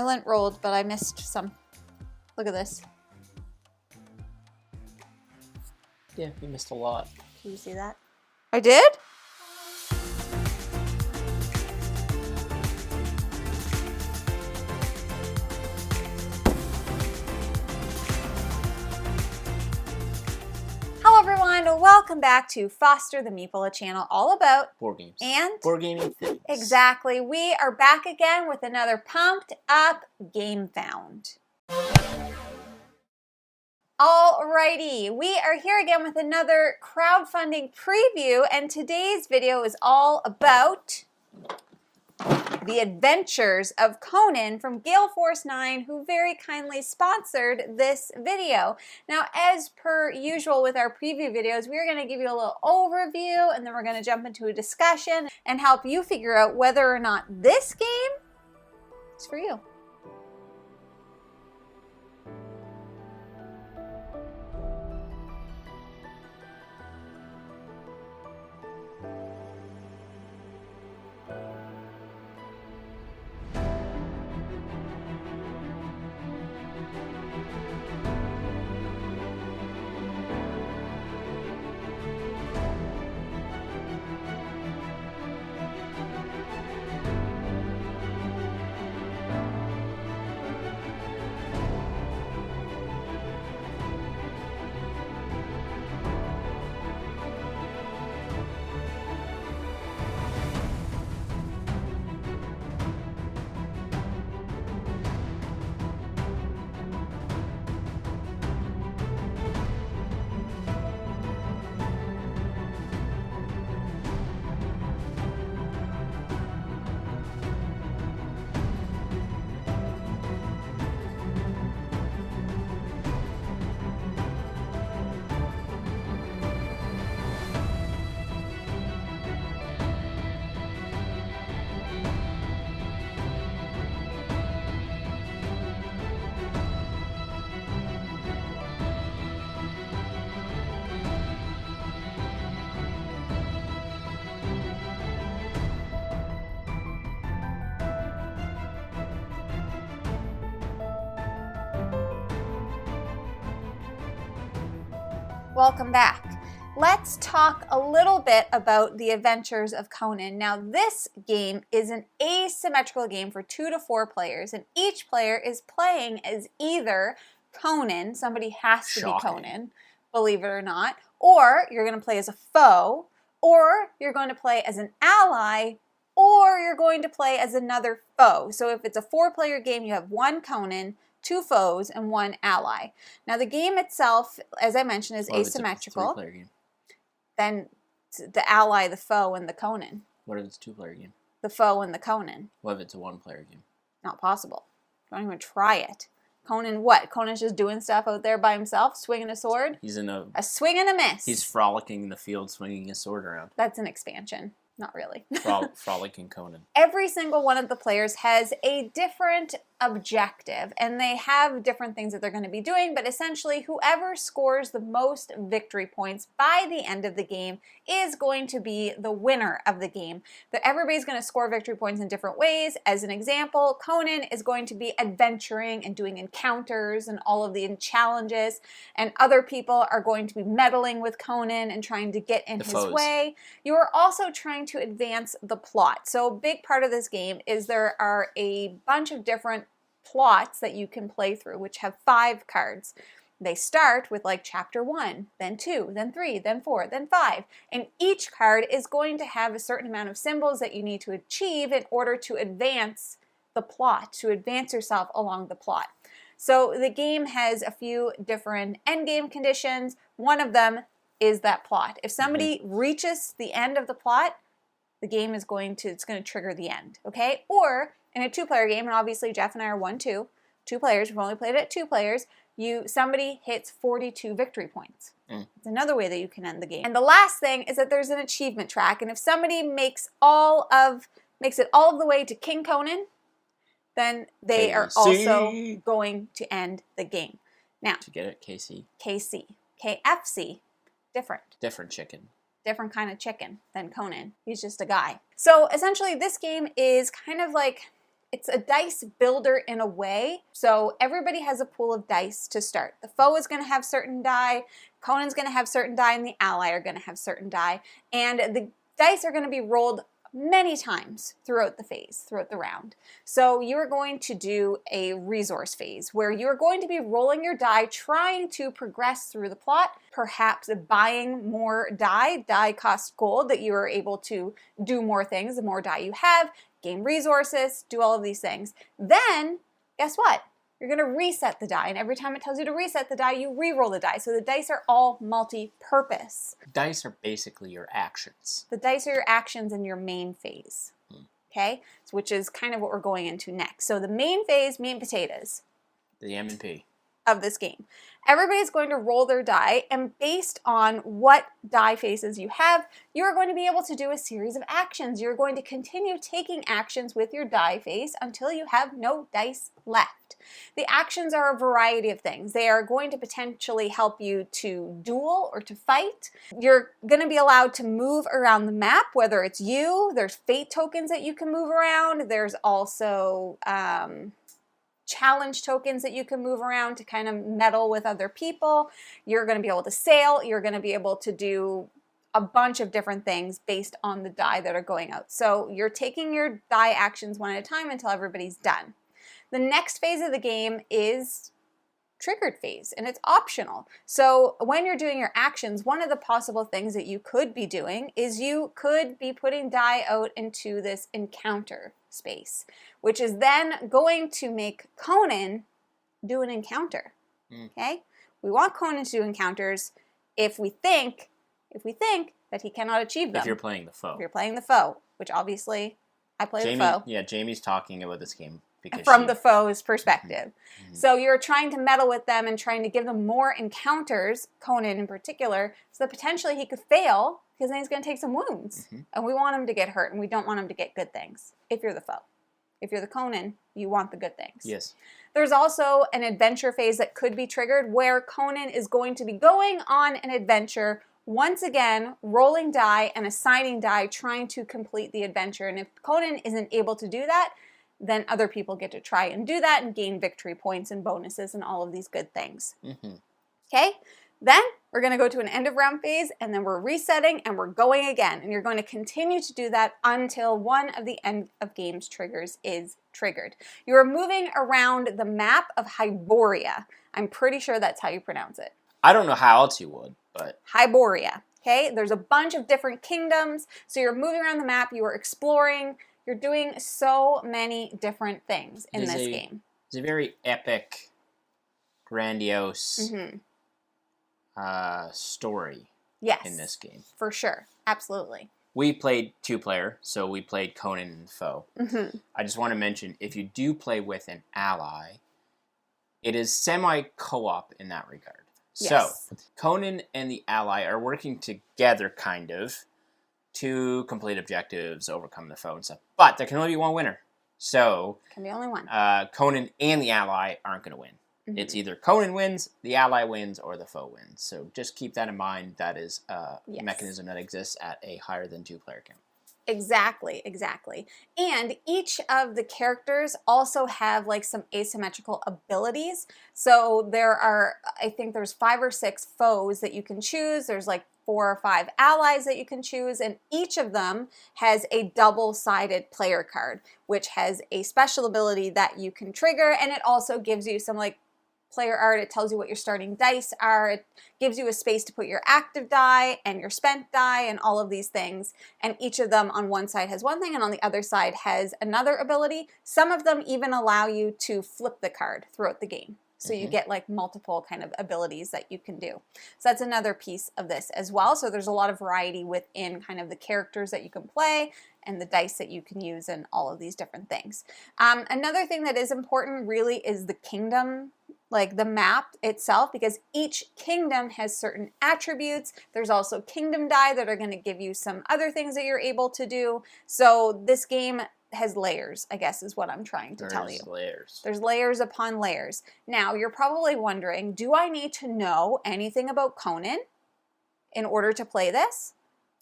I lint rolled, but I missed some. Look at this. Yeah, you missed a lot. Can you see that? I did? Hello everyone, welcome back to Foster the Meeple, a channel all about board games. And board gaming things. Exactly. We are back again with another pumped up Gamefound. Alrighty, we are here again with another crowdfunding preview, and today's video is all about the Adventures of Conan from Gale Force 9, who very kindly sponsored this video. Now, as per usual with our preview videos, we're going to give you a little overview, and then we're going to jump into a discussion and help you figure out whether or not this game is for you. Welcome back. Let's talk a little bit about the Adventures of Conan. Now, this game is an asymmetrical game for 2 to 4 players, and each player is playing as either Conan, somebody has to be Conan, believe it or not, or you're going to play as a foe, or you're going to play as an ally, or you're going to play as another foe. So if it's a 4-player game, you have 1 Conan, 2 foes, and 1 ally. Now the game itself, as I mentioned, is asymmetrical. What if it's a 3-player game? Then the ally, the foe, and the Conan. What if it's a 2-player game? The foe and the Conan. What if it's a 1-player game? Not possible. Don't even try it. Conan what? Conan's just doing stuff out there by himself, swinging a sword? He's in a swing and a miss. He's frolicking in the field, swinging his sword around. That's an expansion. Not really. Frolicking Conan. Every single one of the players has a different objective, and they have different things that they're going to be doing, but essentially whoever scores the most victory points by the end of the game is going to be the winner of the game. Everybody's going to score victory points in different ways. As an example, Conan is going to be adventuring and doing encounters and all of the challenges, and other people are going to be meddling with Conan and trying to get in his way. You are also trying to advance the plot. So a big part of this game is there are a bunch of different plots that you can play through, which have 5 cards. They start with like chapter 1, then 2, then 3, then 4, then 5. And each card is going to have a certain amount of symbols that you need to achieve in order to advance the plot, to advance yourself along the plot. So the game has a few different endgame conditions. One of them is that plot. If somebody reaches the end of the plot, the game is going to trigger the end, okay? Or in a 2-player game, and obviously Jeff and I are 1-2 players, we've only played it at 2 players, somebody hits 42 victory points. It's another way that you can end the game. And the last thing is that there's an achievement track, and if somebody makes it all of the way to King Conan, then they are also going to end the game. Now, to get it, KC. KFC, different. Different chicken. Different kind of chicken than Conan. He's just a guy. So essentially this game is kind of like it's a dice builder in a way. So everybody has a pool of dice to start. The foe is going to have certain die, Conan's going to have certain die, and the ally are going to have certain die. And the dice are going to be rolled many times throughout the phase, throughout the round. So you're going to do a resource phase where you're going to be rolling your die, trying to progress through the plot, perhaps buying more die. Die costs gold that you are able to do more things. The more die you have, gain resources, do all of these things. Then, guess what? You're going to reset the die, and every time it tells you to reset the die, you re-roll the die. So the dice are all multi-purpose. Dice are basically your actions. The dice are your actions in your main phase, okay? So, which is kind of what we're going into next. So the main phase, meat and potatoes. The M&P. Of this game. Everybody's going to roll their die, and based on what die faces you have, you're going to be able to do a series of actions. You're going to continue taking actions with your die face until you have no dice left. The actions are a variety of things. They are going to potentially help you to duel or to fight. You're going to be allowed to move around the map, whether it's you, there's fate tokens that you can move around, there's also challenge tokens that you can move around to kind of meddle with other people. You're going to be able to sail. You're going to be able to do a bunch of different things based on the die that are going out. So you're taking your die actions one at a time until everybody's done. The next phase of the game is triggered phase, and it's optional. So when you're doing your actions, one of the possible things that you could be doing is you could be putting die out into this encounter space, which is then going to make Conan do an encounter. Okay? We want Conan to do encounters if we think that he cannot achieve them. If you're playing the foe. If you're playing the foe, which obviously I play the foe. Yeah, Jamie's talking about this game because from the foe's perspective. So you're trying to meddle with them and trying to give them more encounters, Conan in particular, so that potentially he could fail because then he's going to take some wounds. And we want him to get hurt, and we don't want him to get good things if you're the foe. If you're the Conan, you want the good things. Yes. There's also an adventure phase that could be triggered where Conan is going to be going on an adventure, once again, rolling die and assigning die, trying to complete the adventure. And if Conan isn't able to do that, then other people get to try and do that and gain victory points and bonuses and all of these good things. Okay? Then we're going to go to an end of round phase, and then we're resetting and we're going again. And you're going to continue to do that until one of the end of games triggers is triggered. You are moving around the map of Hyboria. I'm pretty sure that's how you pronounce it. I don't know how else you would, but... Hyboria. Okay? There's a bunch of different kingdoms. So you're moving around the map. You are exploring. You're doing so many different things in this game. It's a very epic, grandiose story in this game. For sure. Absolutely. We played two-player, so we played Conan and foe. I just want to mention, if you do play with an ally, it is semi-co-op in that regard. Yes. So, Conan and the ally are working together, kind of, to complete objectives, overcome the foe and stuff. But there can only be one winner. So, can be only one. Conan and the ally aren't going to win. It's either Conan wins, the ally wins, or the foe wins. So just keep that in mind. That is a mechanism that exists at a higher than two-player count. Exactly, exactly. And each of the characters also have like some asymmetrical abilities. So there are, I think there's 5 or 6 foes that you can choose. There's like 4 or 5 allies that you can choose, and each of them has a double-sided player card, which has a special ability that you can trigger, and it also gives you some like player art. It tells you what your starting dice are. It gives you a space to put your active die and your spent die and all of these things. And each of them on one side has one thing and on the other side has another ability. Some of them even allow you to flip the card throughout the game. So you get like multiple kind of abilities that you can do. So that's another piece of this as well. So there's a lot of variety within kind of the characters that you can play and the dice that you can use and all of these different things. Another thing that is important really is the kingdom, like the map itself, because each kingdom has certain attributes. There's also kingdom die that are going to give you some other things that you're able to do. So this game has layers, I guess is what I'm trying to tell you. There's layers. There's layers upon layers. Now, you're probably wondering, do I need to know anything about Conan in order to play this?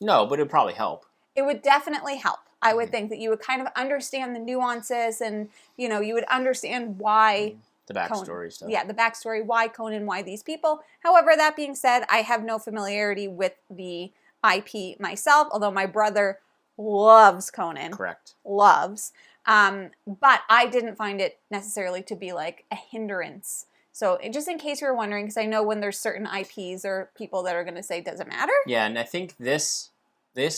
No, but it would probably help. It would definitely help. I would think that you would kind of understand the nuances and, you know, you would understand why... The backstory stuff. Yeah, the backstory, why Conan, why these people. However, that being said, I have no familiarity with the IP myself, although my brother loves Conan. Correct. Loves. But I didn't find it necessarily to be like a hindrance. So just in case you were wondering, because I know when there's certain IPs or people that are going to say, does it matter? Yeah, and I think this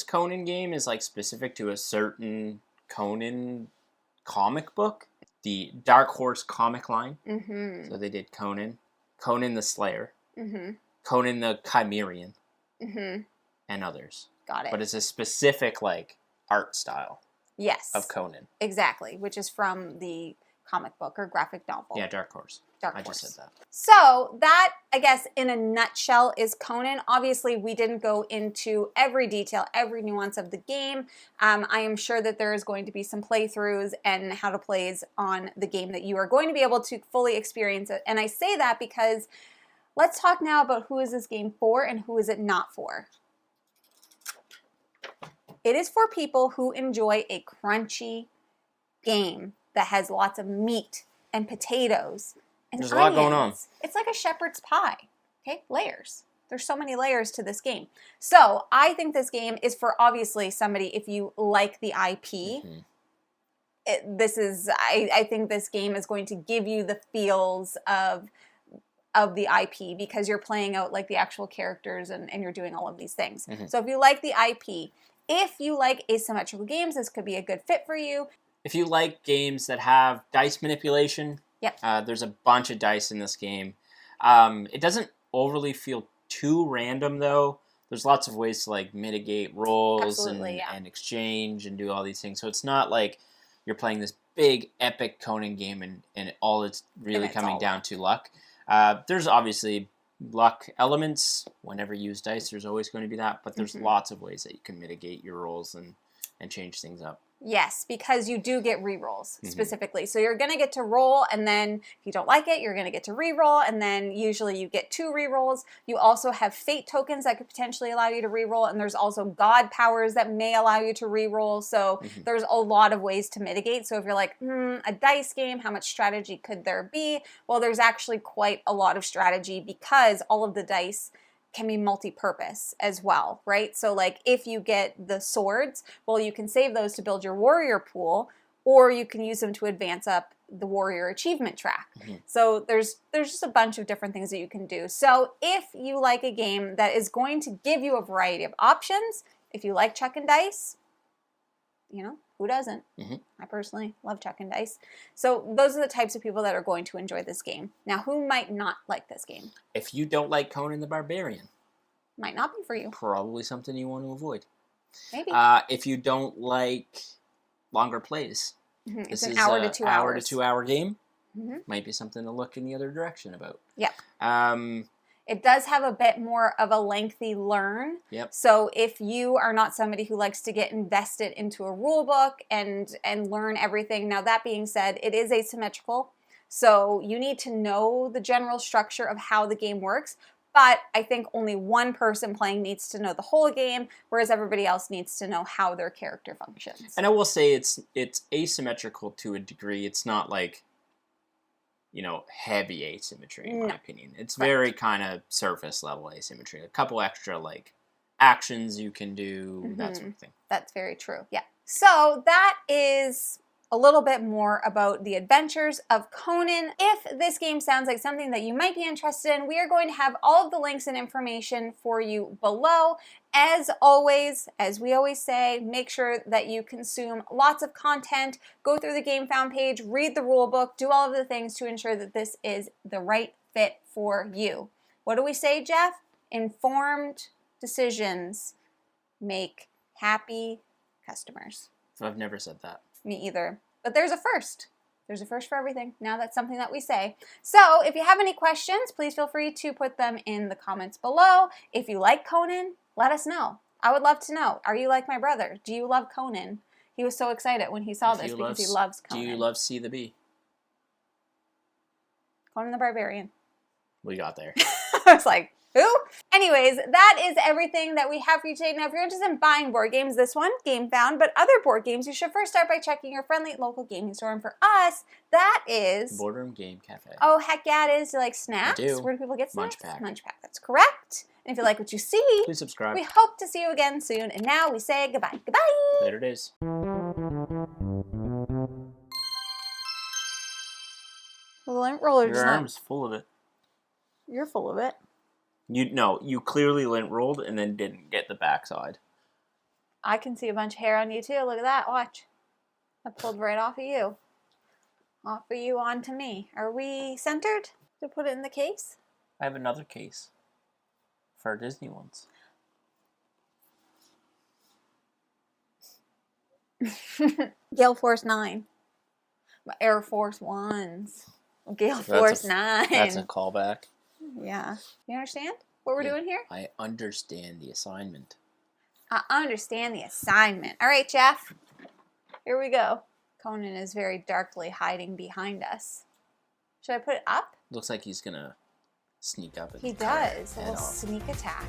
Conan game is like specific to a certain Conan comic book, the Dark Horse comic line. Mm-hmm. So they did Conan the Slayer, mm-hmm. Conan the Chimerian, mm-hmm. and others. Got it. But it's a specific like art style. Yes. Of Conan. Exactly, which is from the comic book or graphic novel. Yeah, Dark Horse. I just said that. So that, I guess, in a nutshell is Conan. Obviously, we didn't go into every detail, every nuance of the game. I am sure that there is going to be some playthroughs and how to plays on the game that you are going to be able to fully experience it. And I say that because let's talk now about who is this game for and who is it not for. It is for people who enjoy a crunchy game that has lots of meat and potatoes and There's onions. a lot going on. It's like a shepherd's pie. Okay, layers. There's so many layers to this game. So I think this game is for obviously somebody if you like the IP. Mm-hmm. I think this game is going to give you the feels of the IP because you're playing out like the actual characters and you're doing all of these things. Mm-hmm. So if you like the IP, if you like asymmetrical games, this could be a good fit for you. If you like games that have dice manipulation, yep. There's a bunch of dice in this game. It doesn't overly feel too random, though. There's lots of ways to like mitigate rolls and exchange and do all these things. So it's not like you're playing this big, epic Conan game and all it's really coming down to luck. There's obviously luck elements. Whenever you use dice, there's always going to be that. But there's lots of ways that you can mitigate your rolls and change things up. Yes, because you do get rerolls specifically. So you're going to get to roll, and then if you don't like it, you're going to get to reroll, and then usually you get 2 rerolls. You also have fate tokens that could potentially allow you to reroll, and there's also god powers that may allow you to reroll. So there's a lot of ways to mitigate. So if you're like, a dice game, how much strategy could there be? Well, there's actually quite a lot of strategy because all of the dice can be multi-purpose as well, right? So like if you get the swords, well, you can save those to build your warrior pool, or you can use them to advance up the warrior achievement track. So there's just a bunch of different things that you can do. So if you like a game that is going to give you a variety of options, if you like chucking dice, you know, who doesn't? I personally love chucking dice. So those are the types of people that are going to enjoy this game. Now, who might not like this game? If you don't like Conan the Barbarian. Might not be for you. Probably something you want to avoid. Maybe. If you don't like longer plays. It's an hour to 2 hours. Hour to 2 hour game. Might be something to look in the other direction about. Yep. It does have a bit more of a lengthy learn. Yep. So if you are not somebody who likes to get invested into a rule book and learn everything, now that being said, it is asymmetrical. So you need to know the general structure of how the game works. But I think only one person playing needs to know the whole game, whereas everybody else needs to know how their character functions. And I will say it's asymmetrical to a degree. It's not like, you know, heavy asymmetry, in my opinion. It's very kind of surface level asymmetry. A couple extra, like, actions you can do, that sort of thing. That's very true, yeah. So that is a little bit more about the Adventures of Conan. If this game sounds like something that you might be interested in, we are going to have all of the links and information for you below. As always, as we always say, make sure that you consume lots of content, go through the Gamefound page, read the rule book, do all of the things to ensure that this is the right fit for you. What do we say, Jeff? Informed decisions make happy customers. I've never said that. Me either. But there's a first. There's a first for everything. Now that's something that we say. So if you have any questions, please feel free to put them in the comments below. If you like Conan, let us know. I would love to know. Are you like my brother? Do you love Conan? He was so excited when he saw this because he loves Conan. Do you love See the Bee? Conan the Barbarian. We got there. I was like, who? Anyways, that is everything that we have for you today. Now, if you're interested in buying board games, this one, Gamefound, but other board games, you should first start by checking your friendly local gaming store. And for us, that is... Boardroom Game Cafe. Oh, heck yeah, it is. Do you like snacks? I do. Where do people get snacks? MunchPak. MunchPak, that's correct. And if you like what you see, please subscribe. We hope to see you again soon. And now we say goodbye. Goodbye. Later days. Well, the lint roller Your arm's full of it. You're full of it. You clearly lint rolled and then didn't get the backside. I can see a bunch of hair on you too. Look at that. Watch. I pulled right off of you. Off of you onto me. Are we centered to put it in the case? I have another case for our Disney ones. Gale Force 9. Air Force 1s. Gale Force 9. That's a callback. Yeah. You understand what we're doing here? I understand the assignment. I understand the assignment. All right, Jeff. Here we go. Conan is very darkly hiding behind us. Should I put it up? Looks like he's going to sneak up. He does. A little sneak attack.